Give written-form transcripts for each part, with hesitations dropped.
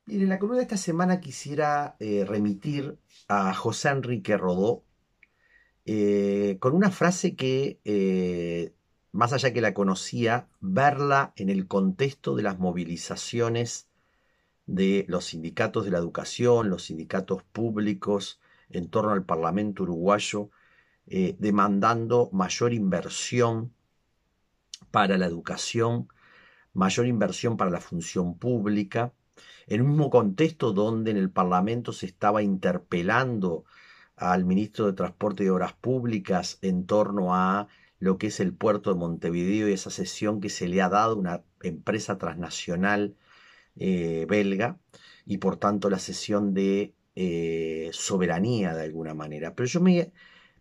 Bien, en la columna de esta semana quisiera remitir a José Enrique Rodó con una frase que, más allá que la conocía, verla en el contexto de las movilizaciones de los sindicatos de la educación, los sindicatos públicos en torno al Parlamento uruguayo, demandando mayor inversión para la educación, mayor inversión para la función pública, en un mismo contexto donde en el Parlamento se estaba interpelando al ministro de Transporte y Obras Públicas en torno a lo que es el puerto de Montevideo y esa cesión que se le ha dado a una empresa transnacional belga y por tanto la cesión de soberanía de alguna manera. Pero me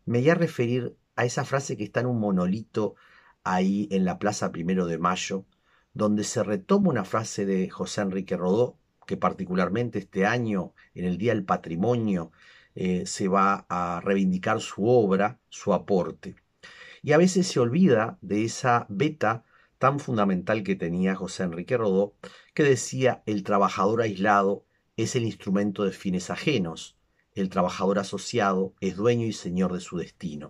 voy a referir a esa frase que está en un monolito ahí en la Plaza Primero de Mayo, donde se retoma una frase de José Enrique Rodó, que particularmente este año, en el Día del Patrimonio, se va a reivindicar su obra, su aporte. Y a veces se olvida de esa beta tan fundamental que tenía José Enrique Rodó, que decía: el trabajador aislado es el instrumento de fines ajenos, el trabajador asociado es dueño y señor de su destino.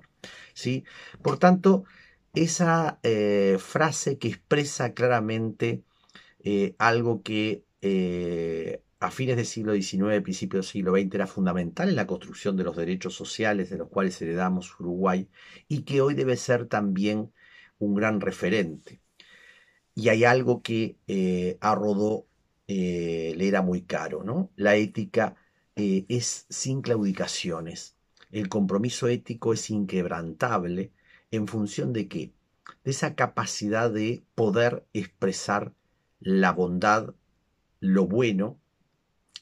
¿Sí? Por tanto, esa frase que expresa claramente algo que a fines del siglo XIX, principios del siglo XX era fundamental en la construcción de los derechos sociales de los cuales heredamos Uruguay y que hoy debe ser también un gran referente. Y hay algo que a Rodó le era muy caro, ¿no? La ética es sin claudicaciones. El compromiso ético es inquebrantable en función de qué? De esa capacidad de poder expresar la bondad, lo bueno,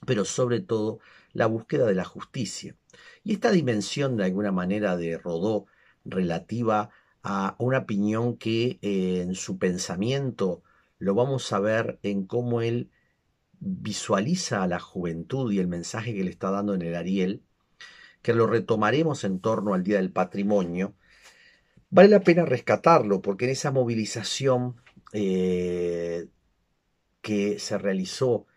pero sobre todo la búsqueda de la justicia. Y esta dimensión de alguna manera de Rodó relativa a una opinión que en su pensamiento lo vamos a ver en cómo él visualiza a la juventud y el mensaje que le está dando en el Ariel, que lo retomaremos en torno al Día del Patrimonio. Vale la pena rescatarlo porque en esa movilización que se realizó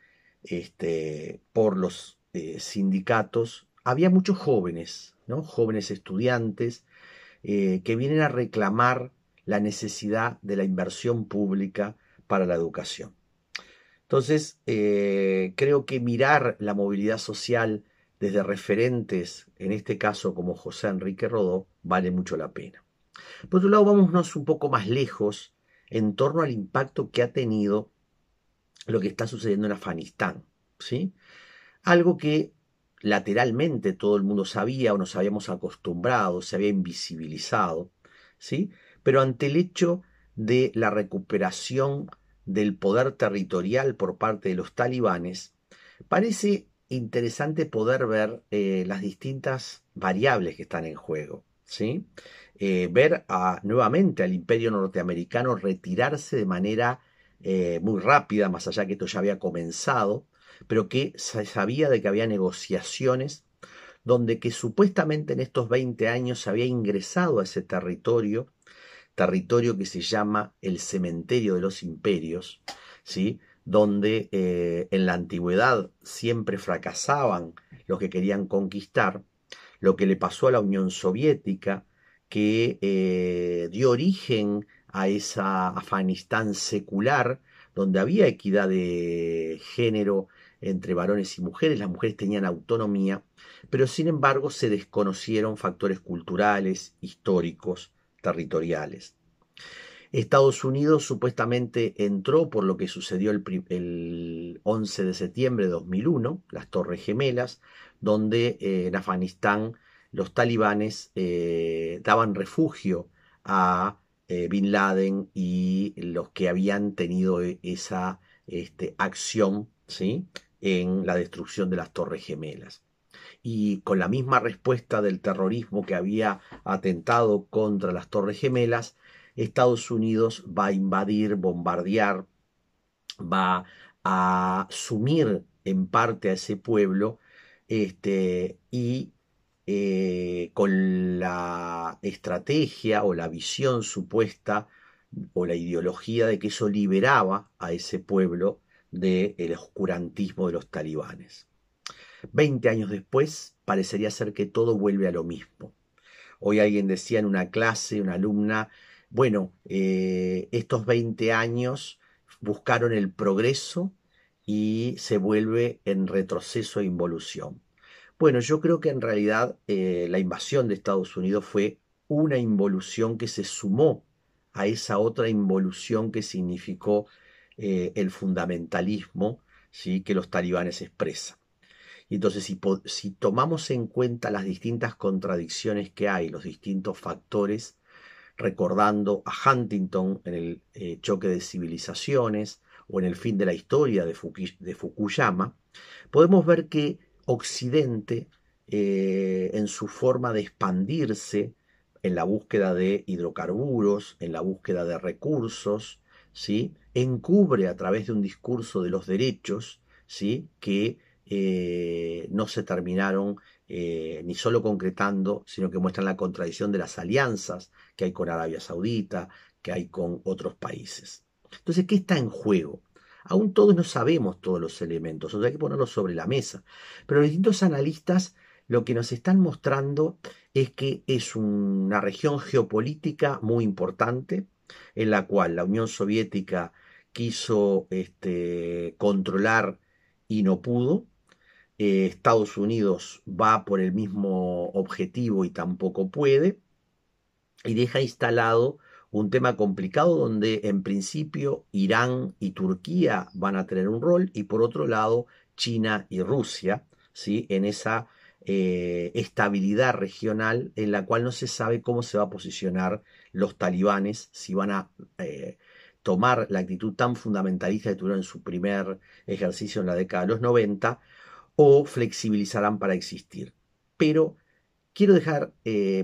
por los sindicatos, había muchos jóvenes, ¿no? Jóvenes estudiantes que vienen a reclamar la necesidad de la inversión pública para la educación. Entonces, creo que mirar la movilidad social desde referentes, en este caso como José Enrique Rodó, vale mucho la pena. Por otro lado, vámonos un poco más lejos en torno al impacto que ha tenido lo que está sucediendo en Afganistán, ¿sí? Algo que lateralmente todo el mundo sabía o nos habíamos acostumbrado, se había invisibilizado, ¿sí? Pero ante el hecho de la recuperación del poder territorial por parte de los talibanes, parece interesante poder ver las distintas variables que están en juego, ¿sí? Ver nuevamente al imperio norteamericano retirarse de manera muy rápida, más allá que esto ya había comenzado, pero que se sabía de que había negociaciones donde que supuestamente en estos 20 años se había ingresado a ese territorio, territorio que se llama el cementerio de los imperios, ¿sí? Donde en la antigüedad siempre fracasaban los que querían conquistar, lo que le pasó a la Unión Soviética, que dio origen a esa Afganistán secular, donde había equidad de género entre varones y mujeres, las mujeres tenían autonomía, pero sin embargo se desconocieron factores culturales, históricos, territoriales. Estados Unidos supuestamente entró por lo que sucedió el 11 de septiembre de 2001, las Torres Gemelas, donde en Afganistán los talibanes daban refugio a Bin Laden y los que habían tenido esa acción, ¿sí?, en la destrucción de las Torres Gemelas. Y con la misma respuesta del terrorismo que había atentado contra las Torres Gemelas, Estados Unidos va a invadir, bombardear, va a sumir en parte a ese pueblo y con la estrategia o la visión supuesta o la ideología de que eso liberaba a ese pueblo del oscurantismo de los talibanes. 20 años después, parecería ser que todo vuelve a lo mismo. Hoy alguien decía en una clase, una alumna, bueno, estos 20 años buscaron el progreso y se vuelve en retroceso e involución. Bueno, yo creo que en realidad la invasión de Estados Unidos fue una involución que se sumó a esa otra involución que significó el fundamentalismo, ¿sí?, que los talibanes expresan. Y entonces, si tomamos en cuenta las distintas contradicciones que hay, los distintos factores, recordando a Huntington en el choque de civilizaciones o en el fin de la historia de Fukuyama, podemos ver que Occidente, en su forma de expandirse, en la búsqueda de hidrocarburos, en la búsqueda de recursos, ¿sí?, encubre a través de un discurso de los derechos, ¿sí?, que no se terminaron ni solo concretando, sino que muestran la contradicción de las alianzas que hay con Arabia Saudita, que hay con otros países. Entonces, ¿qué está en juego? Aún todos no sabemos todos los elementos, o sea, hay que ponerlos sobre la mesa. Pero los distintos analistas lo que nos están mostrando es que es una región geopolítica muy importante, en la cual la Unión Soviética quiso controlar y no pudo. Estados Unidos va por el mismo objetivo y tampoco puede, y deja instalado un tema complicado donde en principio Irán y Turquía van a tener un rol y por otro lado China y Rusia, ¿sí?, en esa estabilidad regional en la cual no se sabe cómo se va a posicionar los talibanes, si van a tomar la actitud tan fundamentalista que tuvieron en su primer ejercicio en la década de los 90 o flexibilizarán para existir. Pero quiero dejar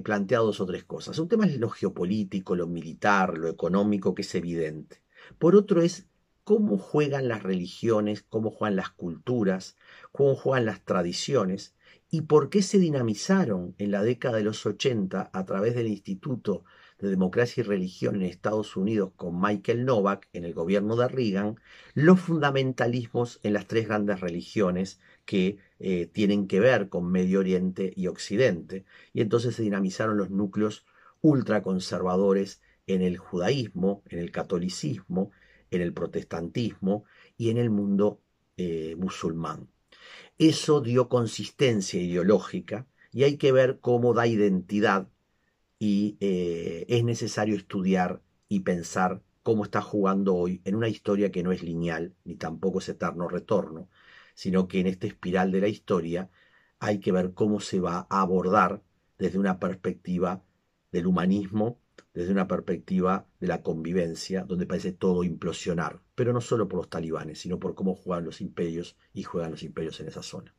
planteados o tres cosas. Un tema es lo geopolítico, lo militar, lo económico, que es evidente. Por otro es cómo juegan las religiones, cómo juegan las culturas, cómo juegan las tradiciones y por qué se dinamizaron en la década de los 80 a través del Instituto de Democracia y Religión en Estados Unidos con Michael Novak en el gobierno de Reagan, los fundamentalismos en las tres grandes religiones que tienen que ver con Medio Oriente y Occidente, y entonces se dinamizaron los núcleos ultraconservadores en el judaísmo, en el catolicismo, en el protestantismo y en el mundo musulmán. Eso dio consistencia ideológica y hay que ver cómo da identidad y es necesario estudiar y pensar cómo está jugando hoy en una historia que no es lineal ni tampoco es eterno retorno, sino que en esta espiral de la historia hay que ver cómo se va a abordar desde una perspectiva del humanismo, desde una perspectiva de la convivencia, donde parece todo implosionar, pero no solo por los talibanes, sino por cómo juegan los imperios y juegan los imperios en esa zona.